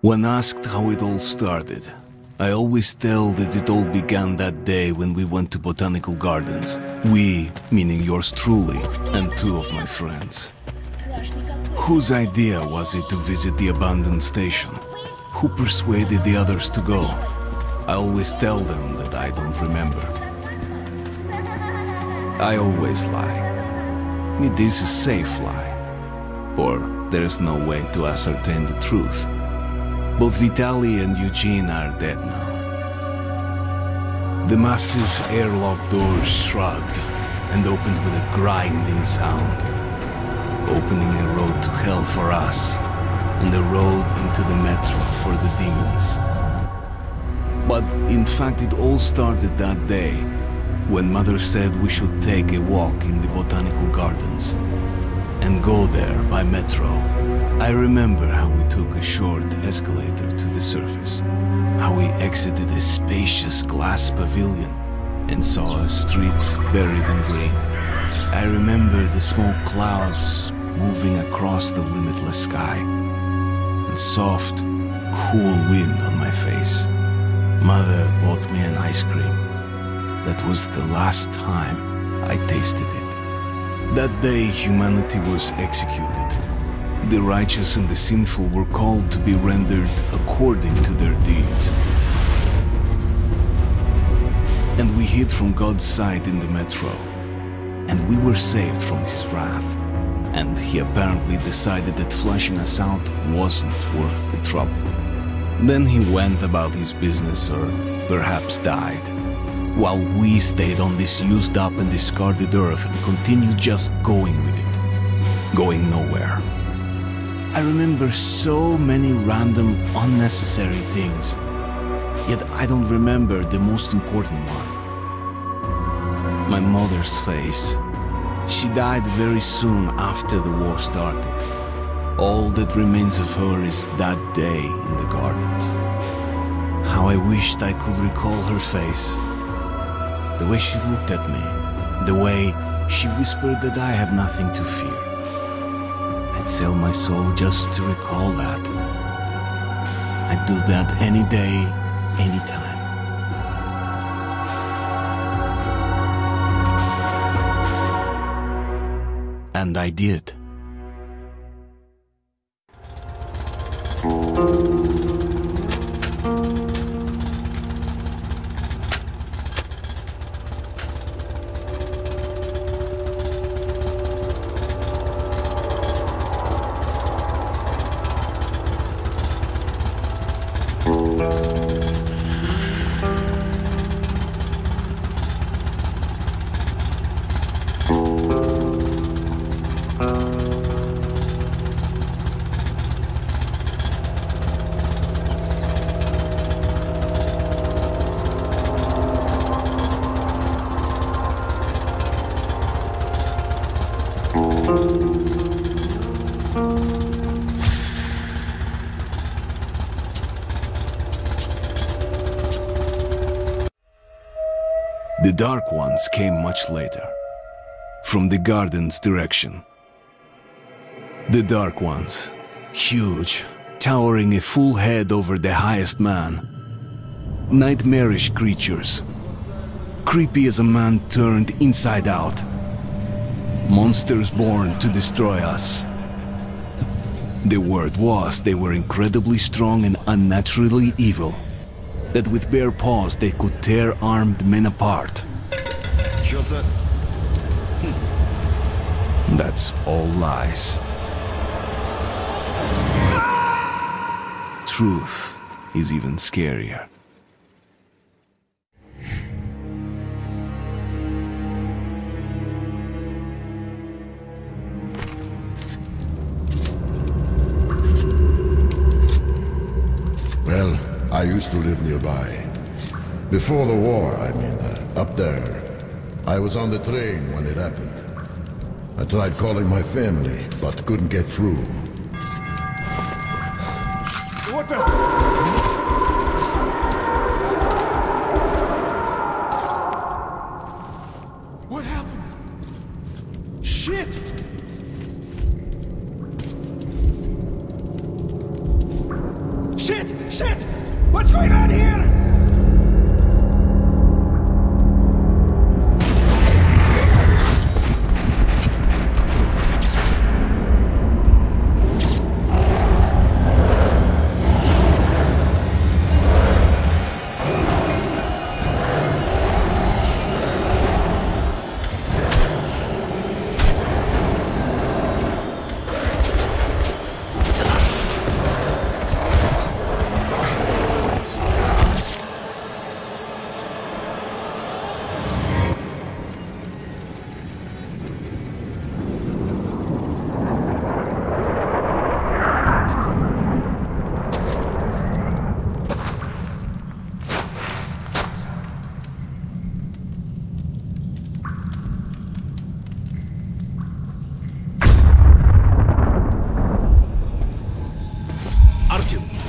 When asked how it all started, I always tell that it all began that day when we went to botanical gardens. We, meaning yours truly, and two of my friends. Whose idea was it to visit the abandoned station? Who persuaded the others to go? I always tell them that I don't remember. I always lie. It is a safe lie. Or there is no way to ascertain the truth. Both Vitaly and Eugene are dead now. The massive airlock doors shrugged and opened with a grinding sound, opening a road to hell for us and a road into the metro for the demons. But in fact it all started that day when Mother said we should take a walk in the botanical gardens and go there by metro. I remember how we took a short escalator to the surface, how we exited a spacious glass pavilion and saw a street buried in green. I remember the smoke clouds moving across the limitless sky and soft, cool wind on my face. Mother bought me an ice cream. That was the last time I tasted it. That day humanity was executed. The righteous and the sinful were called to be rendered according to their deeds. And we hid from God's sight in the metro. And we were saved from His wrath. And He apparently decided that flushing us out wasn't worth the trouble. Then He went about His business, or perhaps died, while we stayed on this used up and discarded earth and continued just going with it, going nowhere. I remember so many random, unnecessary things, yet I don't remember the most important one. My mother's face. She died very soon after the war started. All that remains of her is that day in the gardens. How I wished I could recall her face. The way she looked at me, the way she whispered that I have nothing to fear. I'd sell my soul just to recall that. I'd do that any day, any time. And I did. The Dark Ones came much later, from the garden's direction. The Dark Ones, huge, towering a full head over the highest man. Nightmarish creatures, creepy as a man turned inside out. Monsters born to destroy us. The word was they were incredibly strong and unnaturally evil. That with bare paws they could tear armed men apart. That's all lies. Truth is even scarier. Well, I used to live nearby. Before the war, I mean, up there. I was on the train when it happened. I tried calling my family, but couldn't get through. What the? What happened? Shit! Shit! Shit! What's going on here?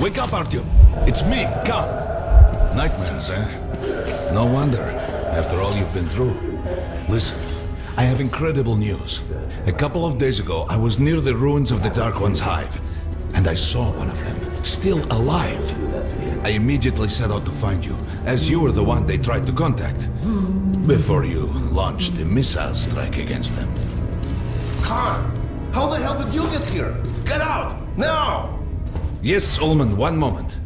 Wake up, Artyom! It's me, Khan! Nightmares, eh? No wonder, after all you've been through. Listen, I have incredible news. A couple of days ago, I was near the ruins of the Dark One's hive, and I saw one of them, still alive. I immediately set out to find you, as you were the one they tried to contact, before you launched the missile strike against them. Khan! How the hell did you get here? Get out! Now! Yes, Ullman, one moment.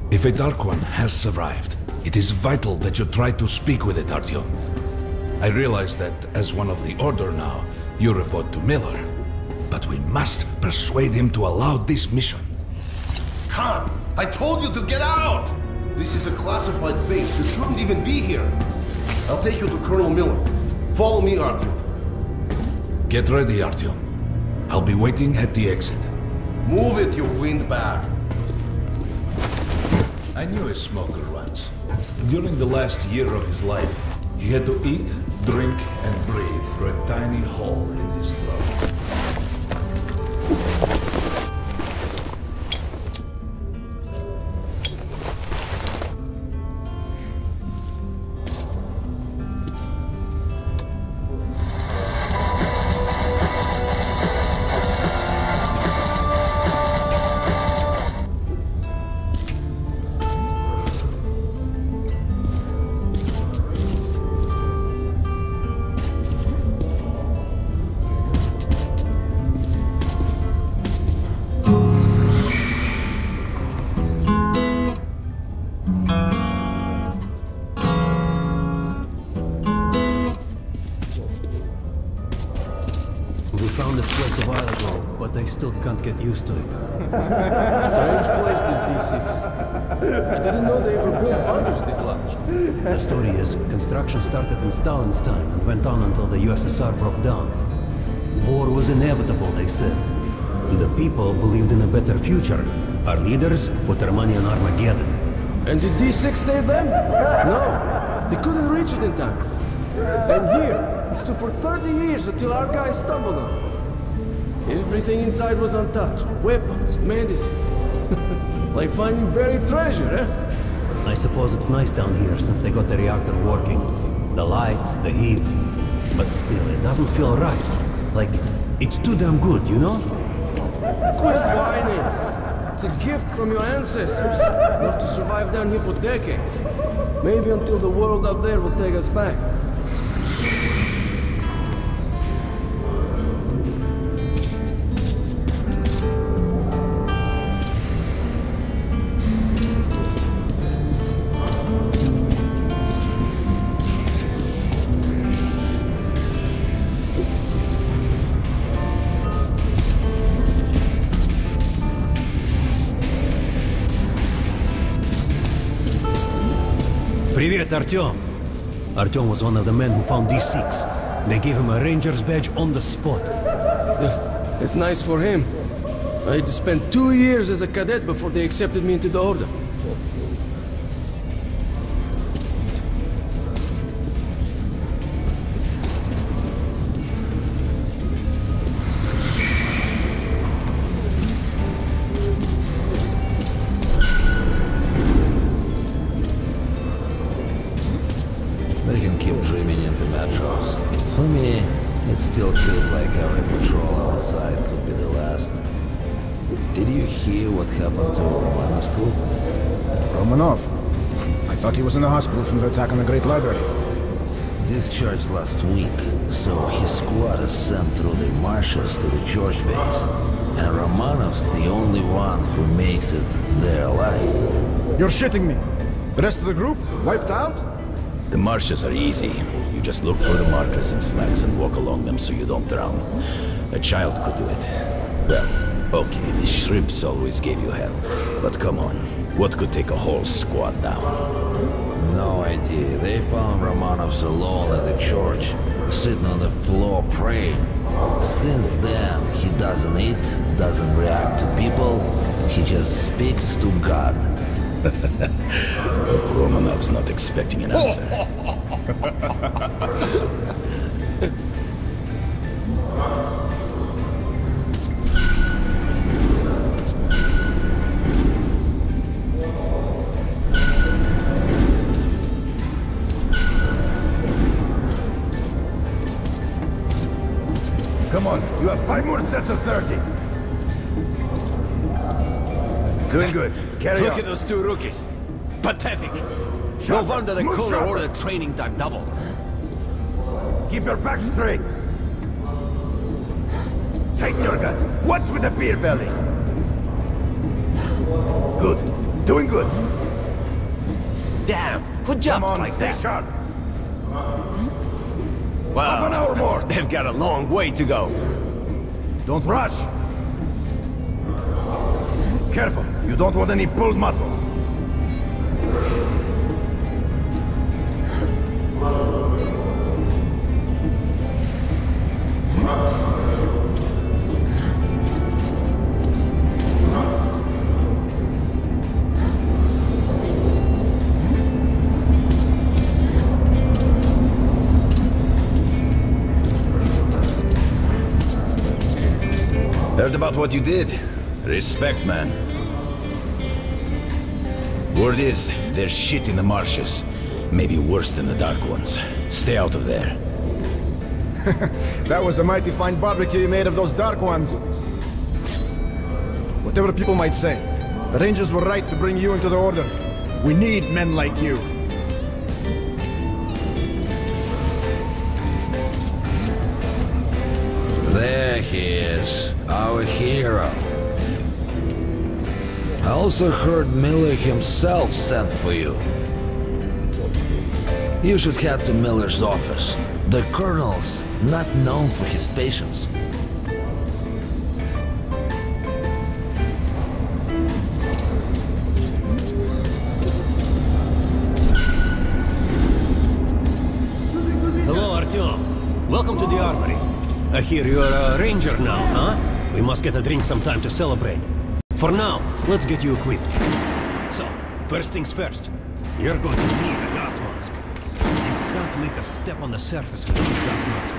If a Dark One has survived, it is vital that you try to speak with it, Artyom. I realize that, as one of the Order now, you report to Miller. But we must persuade him to allow this mission. Khan! I told you to get out! This is a classified base. You shouldn't even be here. I'll take you to Colonel Miller. Follow me, Artyom. Get ready, Artyom. I'll be waiting at the exit. Move it, you windbag! I knew a smoker once. During the last year of his life, he had to eat, drink, and breathe through a tiny hole in his throat. We found this place a while ago, but I still can't get used to it. Strange place, this D6. I didn't know they ever built bunkers this large. The story is, construction started in Stalin's time and went on until the USSR broke down. War was inevitable, they said. The people believed in a better future. Our leaders put their money on Armageddon. And did D6 save them? No, they couldn't reach it in time. And here, it stood for 30 years until our guys stumbled on it. Everything inside was untouched. Weapons, medicine. Like finding buried treasure, eh? I suppose it's nice down here since they got the reactor working. The lights, the heat. But still, it doesn't feel right. Like, it's too damn good, you know? Quit whining. It's a gift from your ancestors. Enough to survive down here for decades. Maybe until the world out there will take us back. Привет, Artyom. Artyom was one of the men who found D6. They gave him a ranger's badge on the spot. Yeah, it's nice for him. I had to spend 2 years as a cadet before they accepted me into the Order. They can keep dreaming in the metros. For me, it still feels like every patrol outside could be the last. Did you hear? hear what happened to Romanov's group? Romanov? I thought he was in the hospital from the attack on the Great Library. Discharged last week, so his squad is sent through the marshes to the George base. And Romanov's the only one who makes it there alive. You're shitting me! The rest of the group? Wiped out? The marshes are easy. You just look for the markers and flags and walk along them so you don't drown. A child could do it. Well, okay, the shrimps always gave you hell. But come on, what could take a whole squad down? No idea. They found Romanov's alone at the church, sitting on the floor praying. Since then, he doesn't eat, doesn't react to people, he just speaks to God. Romanov's not expecting an answer. Come on, you have 5 more sets of 30. Doing good. Carry Look on. at those two rookies. Pathetic. No wonder the colonel ordered training time doubled. Keep your back straight. Tighten your gut. What's with the beer belly? Good. Doing good. Damn, who Come jumps on, like stay that? sharp. Half an hour more. Well, they've got a long way to go. Don't rush. Careful. You don't want any pulled muscles. Heard about what you did. Respect, man. Word is, there's shit in the marshes. Maybe worse than the Dark Ones. Stay out of there. That was a mighty fine barbecue you made of those Dark Ones. Whatever people might say, the Rangers were right to bring you into the Order. We need men like you. There he is, our hero. I also heard Miller himself sent for you. You should head to Miller's office. The colonel's not known for his patience. Hello, Artyom. Welcome to the armory. I hear you're a ranger now, huh? We must get a drink sometime to celebrate. For now, let's get you equipped. So, first things first. You're going to need a gas mask. You can't make a step on the surface without a gas mask.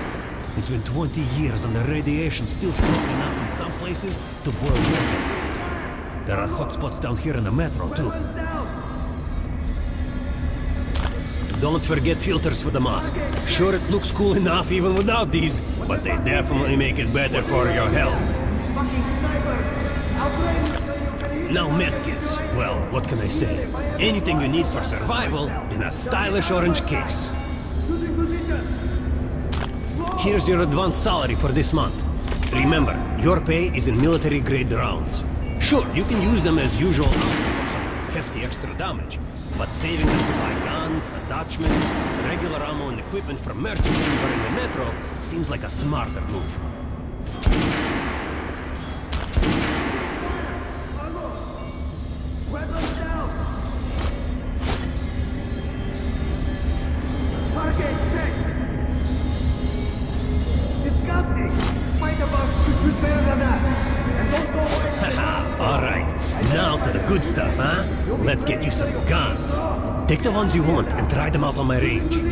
It's been 20 years and the radiation's still strong enough in some places to boil water. There are hot spots down here in the metro, too. Don't forget filters for the mask. Sure, it looks cool enough even without these, but they definitely make it better for your health. Now medkits. Well, what can I say? Anything you need for survival in a stylish orange case. Here's your advance salary for this month. Remember, your pay is in military-grade rounds. Sure, you can use them as usual for some hefty extra damage, but saving them to buy guns, attachments, regular ammo and equipment from merchants anywhere in the metro seems like a smarter move. Alright, now to the good stuff, huh? Let's get you some guns. Take the ones you want and try them out on my range.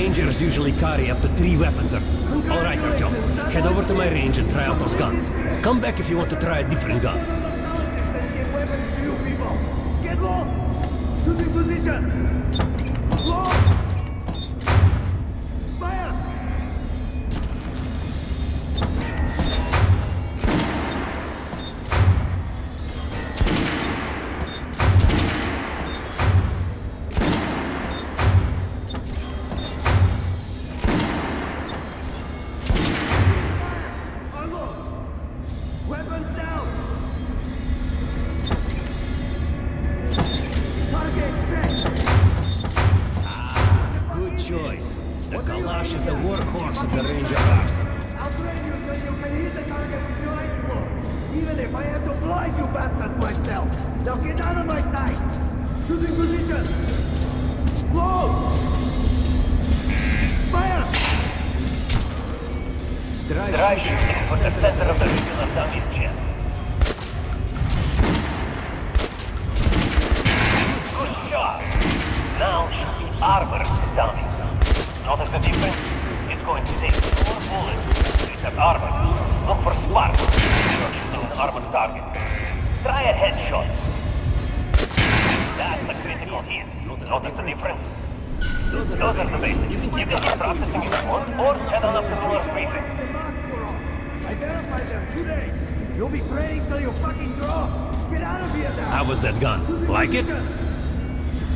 Rangers usually carry up to 3 weapons. Alright, Artyom. Head over to my range and try out those guns. Come back if you want to try a different gun. Get low! Choosing position! Low! Fire! Weapons down! Good choice. The Kalash is the workhorse of the Ranger arsenal. I'll train you so you can hit the target with your eyes closed. Even if I have to blind you bastards myself. Now get out of my sight! Choosing position! Close! Fire! Try shooting for the center of the region of Dummy's chest. Good shot! Now shoot the armor to Dummy. Notice the difference? It's going to take 4 bullets to reach that armor. Look for sparks when you're shooting an armored target. Try a headshot. That's the critical hit. Notice the difference? Those are the basics. You can keep practicing if you want, or head on up to the North Briefing. I verified them today. You'll be praying till you fucking draw. Get out of here now. How was that gun? Like it?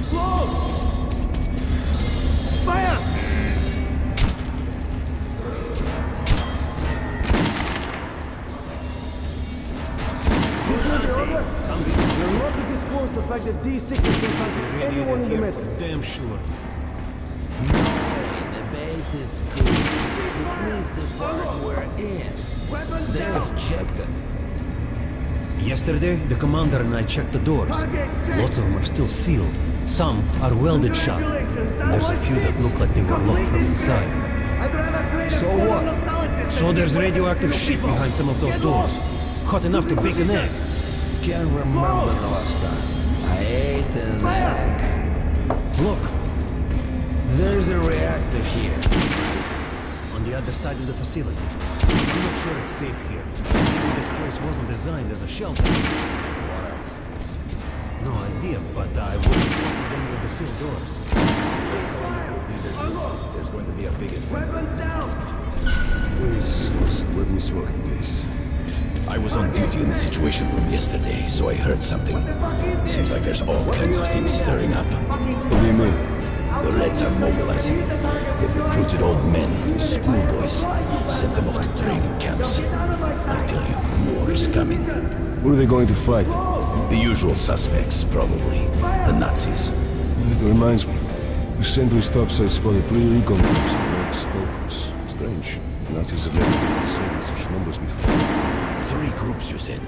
Close! Fire! You're not to disclose the fact that D6 is contacting anyone in the metro. Damn sure. The base is clear. It means the part we're in. They've checked it. Yesterday, the commander and I checked the doors. Lots of them are still sealed. Some are welded shut. And there's a few that look like they were locked from inside. So what? So there's radioactive shit behind some of those doors. Hot enough to bake an egg. Can't remember the last time I ate an egg. Look, There's a reactor here. on the other side of the facility. I'm not sure it's safe here. Maybe this place wasn't designed as a shelter. What else? No idea, but I wouldn't fuck with any of the sealed doors. There's going to be a big assembly. Weapons down! Please, let me smoke in peace. I was on duty in the Situation Room yesterday, so I heard something. Seems like there's all kinds of things stirring up. What do you mean? The Reds are mobilizing. They've recruited old men, schoolboys, sent them off to training camps. I tell you, war is coming. What are they going to fight? The usual suspects, probably. The Nazis. It reminds me. The sentry's topside spotted 3 recon groups of Red Stalkers. Strange. Nazis have never been inside in such numbers before. 3 groups, you said?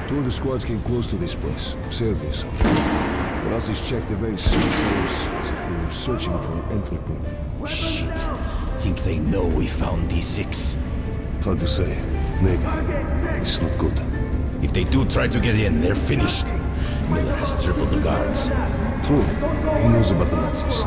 2 of the squads came close to this place. Serbia, so. The Nazis checked the base, as if they were searching for an entry point. Shit. Think they know we found D6? Hard to say. Maybe. It's not good. If they do try to get in, they're finished. Miller has tripled the guards. True. He knows about the Nazis.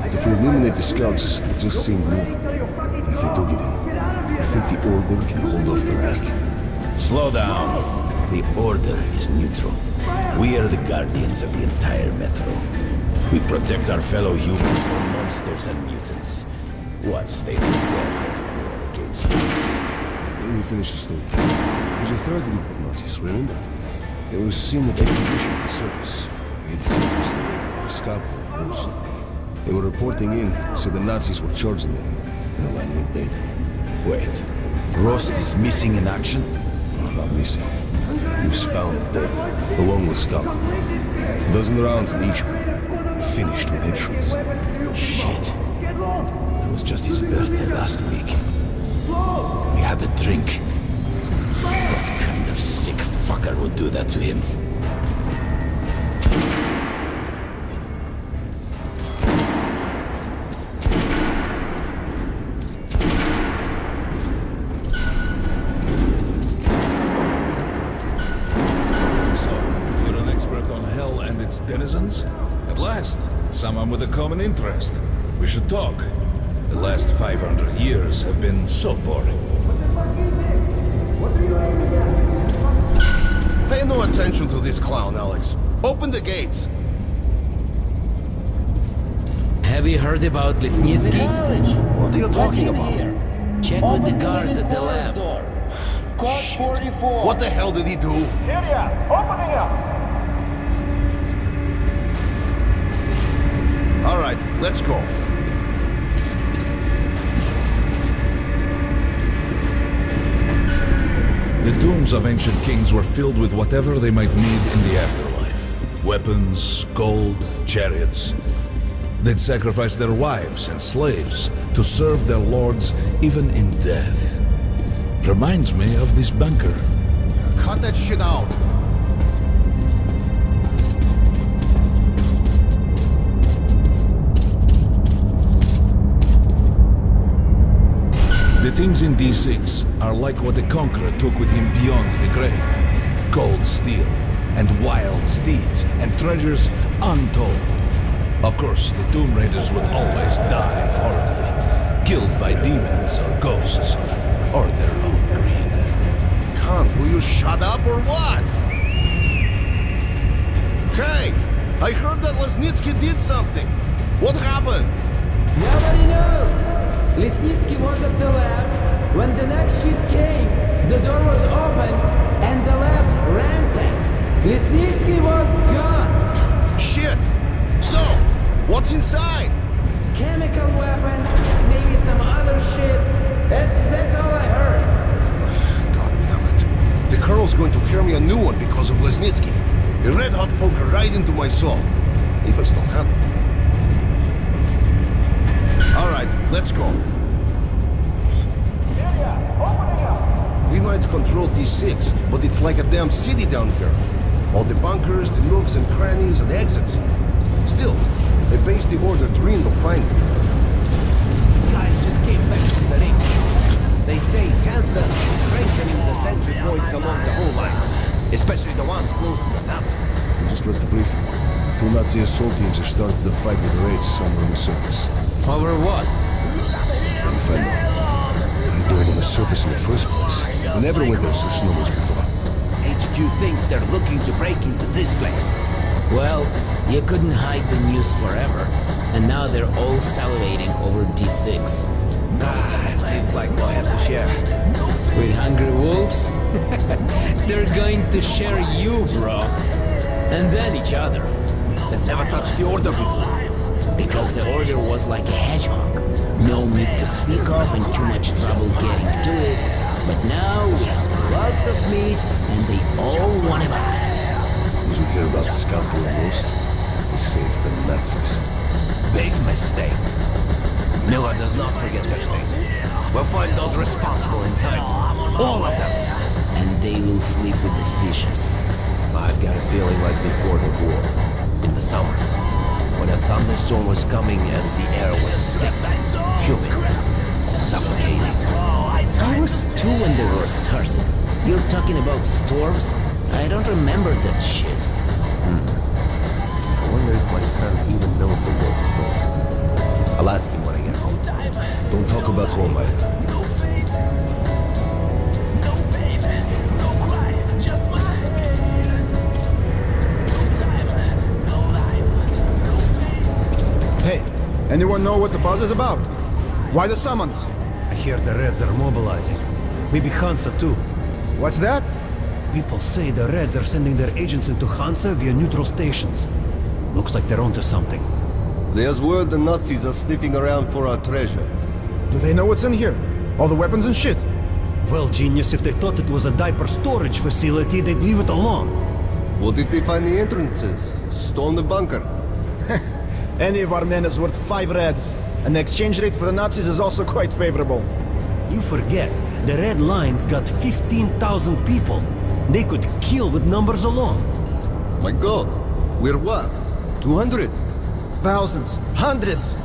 But if we eliminate the scouts, they'll just send more. And if they do get in, I think the Order can hold off the Reich. Slow down. The Order is neutral. We are the guardians of the entire Metro. We protect our fellow humans from monsters and mutants. Once they dare to war against us. Let me finish the story. There's a 3rd group of Nazis, remember? They were seen at exhibition on the surface. We had sentries there, a scalpel, Rost. They were reporting in, said the Nazis were charging them, and the line went dead. Wait, Rost is missing in action? Not missing. He was found dead, along with scalpel. A dozen rounds in each one, finished with headshots. Shit. It was just his birthday last week. We had a drink. What kind of sick fucker would do that to him? So, you're an expert on hell and its denizens? At last, someone with a common interest. We should talk. The last 500 years have been so boring. Pay no attention to this clown, Alex. Open the gates. Have you heard about Lesnitsky? What are you talking about? Check with the guards at the lab. Code 44. What the hell did he do? Area, opening up. All right, let's go. The tombs of ancient kings were filled with whatever they might need in the afterlife. Weapons, gold, chariots. They'd sacrifice their wives and slaves to serve their lords even in death. Reminds me of this bunker. Cut that shit out. The things in D6 are like what the Conqueror took with him beyond the grave. Gold steel, and wild steeds, and treasures untold. Of course, the Tomb Raiders would always die horribly, killed by demons or ghosts, or their own greed. Khan, will you shut up or what? Hey, I heard that Lesnitsky did something. What happened? Nobody knows. Lesnitsky was at the lab. When the next shift came, the door was open and the lab ransacked. Lesnitsky was gone. Shit! So, what's inside? Chemical weapons, maybe some other shit. That's all I heard. God damn it. The Colonel's going to tear me a new one because of Lesnitsky. A red-hot poker right into my soul. If I still have it. All right, let's go. We might control D6, but it's like a damn city down here. All the bunkers, the nooks and crannies and exits. Still, a base the Order dreamed of finding. Guys just came back from the ring. They say cancer is strengthening the sentry points along the whole line, especially the ones close to the Nazis. We just left the briefing. 2 Nazi assault teams have started the fight with the raids somewhere on the surface. Over what? Let me find out. What are they doing on the surface in the first place? We never went there such numbers before. HQ thinks they're looking to break into this place. Well, you couldn't hide the news forever, and now they're all salivating over D6. Seems like we'll have to share. With hungry wolves? They're going to share you, bro. And then each other. They've never touched the Order before. Because the Order was like a hedgehog. No meat to speak of and too much trouble getting to it. But now we have lots of meat and they all want to bite. Did you hear about Scalpel and Roast? They say it's the Nazis. Big mistake. Miller does not forget such things. We'll find those responsible in time. All of them. And they will sleep with the fishes. I've got a feeling like before the war. In the summer. When a thunderstorm was coming and the air was thick, humid, suffocating. I was 2 when the war started. You're talking about storms? I don't remember that shit. I wonder if my son even knows the word storm. I'll ask him when I get home. Don't talk about home either. Hey, anyone know what the buzz is about? Why the summons? I hear the Reds are mobilizing. Maybe Hansa too. What's that? People say the Reds are sending their agents into Hansa via neutral stations. Looks like they're onto something. There's word the Nazis are sniffing around for our treasure. Do they know what's in here? All the weapons and shit? Well, genius, if they thought it was a diaper storage facility, they'd leave it alone. What if they find the entrances? Storm the bunker? Any of our men is worth 5 Reds. And the exchange rate for the Nazis is also quite favorable. You forget, the Red Line's got 15,000 people. They could kill with numbers alone. My god, we're what? 200? Thousands, hundreds.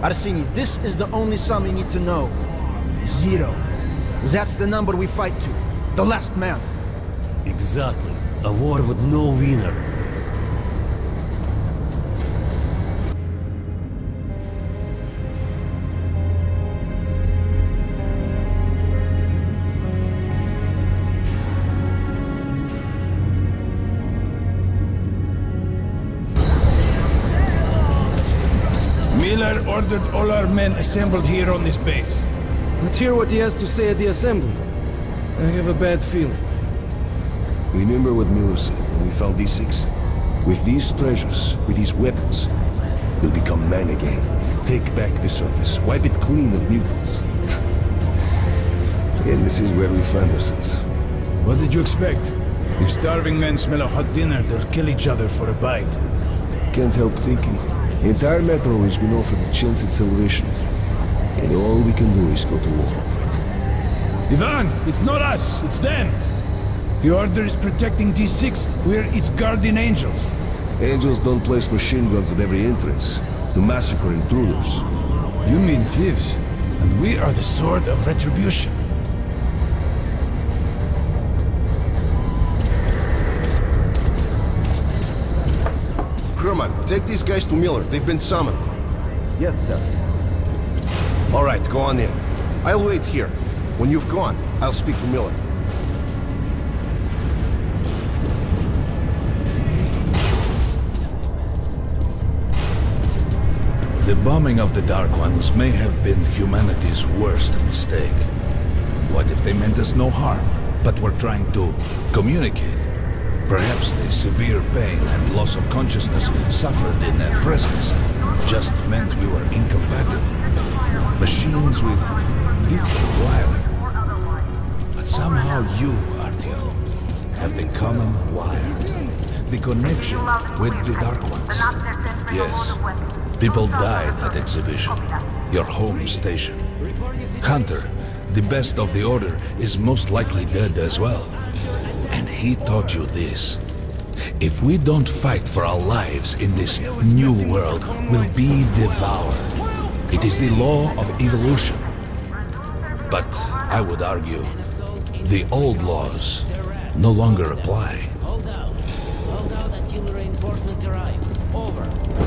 Arseny, this is the only sum you need to know. 0. That's the number we fight to. The last man. Exactly. A war with no winner. Taylor ordered all our men assembled here on this base. Let's hear what he has to say at the assembly. I have a bad feeling. Remember what Miller said when we found D6? With these treasures, with these weapons, we'll become man again. Take back the surface, wipe it clean of mutants. And this is where we find ourselves. What did you expect? If starving men smell a hot dinner, they'll kill each other for a bite. Can't help thinking. The entire Metro has been offered a chance at salvation. And all we can do is go to war over it. Ivan, it's not us, it's them. The Order is protecting D6, we're its guardian angels. Angels don't place machine guns at every entrance to massacre intruders. You mean thieves, and we are the sword of retribution. Crewman, take these guys to Miller. They've been summoned. Yes, sir. All right, go on in. I'll wait here. When you've gone, I'll speak to Miller. The bombing of the Dark Ones may have been humanity's worst mistake. What if they meant us no harm, but were trying to communicate? Perhaps the severe pain and loss of consciousness suffered in their presence just meant we were incompatible. Machines with different wiring. But somehow you, Artyom, have the common wire. The connection with the Dark Ones. Yes. People died at Exhibition, your home station. Hunter, the best of the Order, is most likely dead as well. And he taught you this. If we don't fight for our lives in this new world, we'll be devoured. It is the law of evolution. But I would argue, the old laws no longer apply. Hold out until reinforcement arrive. Over. 3,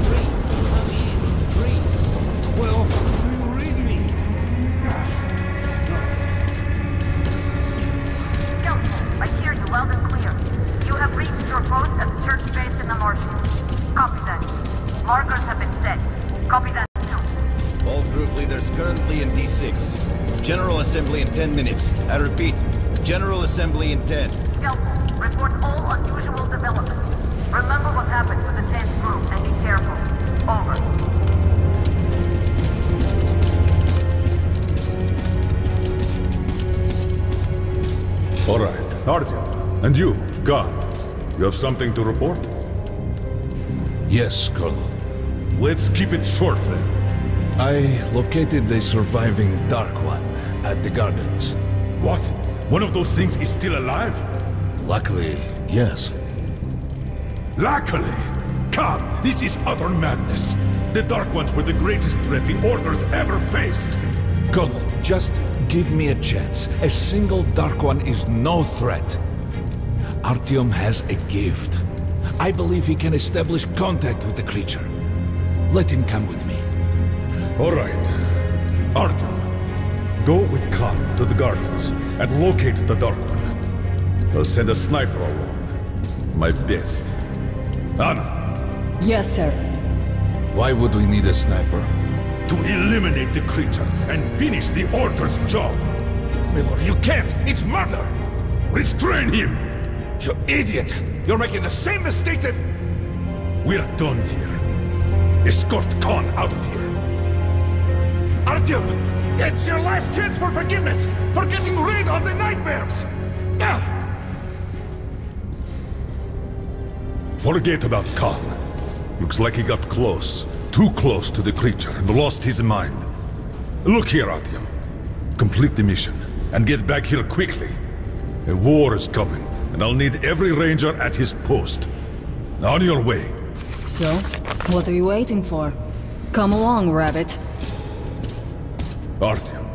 come in. 3. 12. Do you read me? Delta, I hear you loud and clear. You have reached your post at the church base in the marshes. Copy that. Markers have been set. Copy that too. All group leaders currently in D6. General Assembly in 10 minutes. I repeat, General Assembly in 10. Delta, report all unusual developments. Remember what happened to the 10th group and be careful. Over. All right, Artyom. And you, God, you have something to report? Yes, Colonel. Let's keep it short then. I located the surviving Dark One at the Gardens. What? One of those things is still alive? Luckily, yes. Luckily? Come, this is utter madness. The Dark Ones were the greatest threat the Order's ever faced. Colonel, just give me a chance. A single Dark One is no threat. Artyom has a gift. I believe he can establish contact with the creature. Let him come with me. All right. Artyom, go with Khan to the Gardens and locate the Dark One. I'll send a sniper along. My best. Anna. Yes, sir. Why would we need a sniper? To eliminate the creature and finish the Order's job. Miller, you can't! It's murder! Restrain him! You idiot! You're making the same mistake that... We're done here. Escort Khan out of here. Artyom! It's your last chance for forgiveness! For getting rid of the nightmares! Forget about Khan. Looks like he got close. Too close to the creature and lost his mind. Look here, Artyom. Complete the mission and get back here quickly. A war is coming, and I'll need every ranger at his post. On your way. So, what are you waiting for? Come along, Rabbit. Artyom,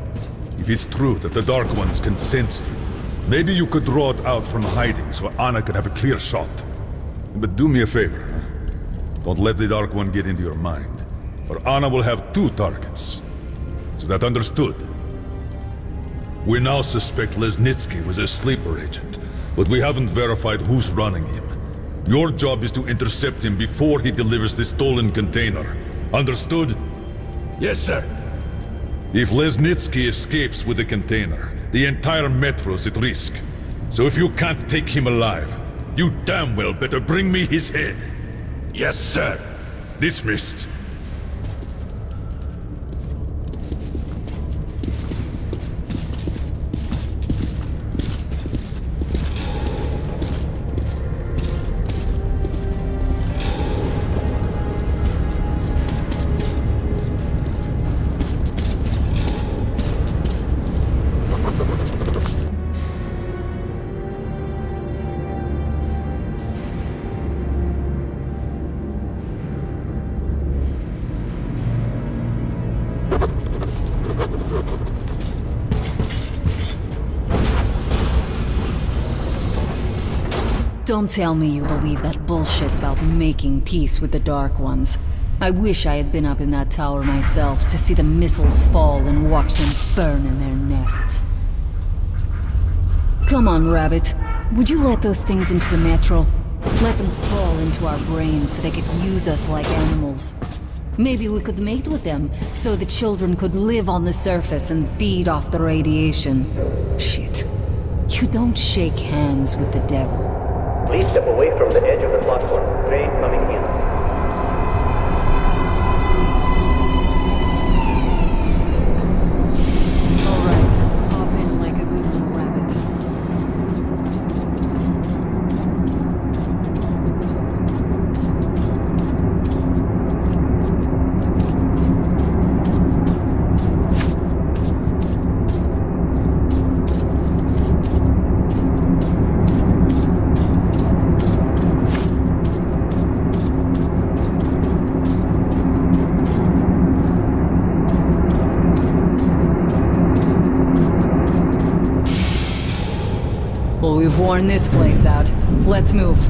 if it's true that the Dark Ones can sense you, maybe you could draw it out from hiding so Anna could have a clear shot. But do me a favor. Don't let the Dark One get into your mind, or Anna will have 2 targets. Is that understood? We now suspect Lesnitsky was a sleeper agent, but we haven't verified who's running him. Your job is to intercept him before he delivers the stolen container. Understood? Yes, sir. If Lesnitsky escapes with the container, the entire metro's at risk. So if you can't take him alive, you damn well better bring me his head. Yes, sir. Dismissed. Don't tell me you believe that bullshit about making peace with the Dark Ones. I wish I had been up in that tower myself to see the missiles fall and watch them burn in their nests. Come on, Rabbit. Would you let those things into the metro? Let them crawl into our brains so they could use us like animals. Maybe we could mate with them, so the children could live on the surface and feed off the radiation. Shit. You don't shake hands with the devil. Please step away from the edge of the platform. Train coming in. Alright, hop in like a good little rabbit. Well, we've worn this place out. Let's move.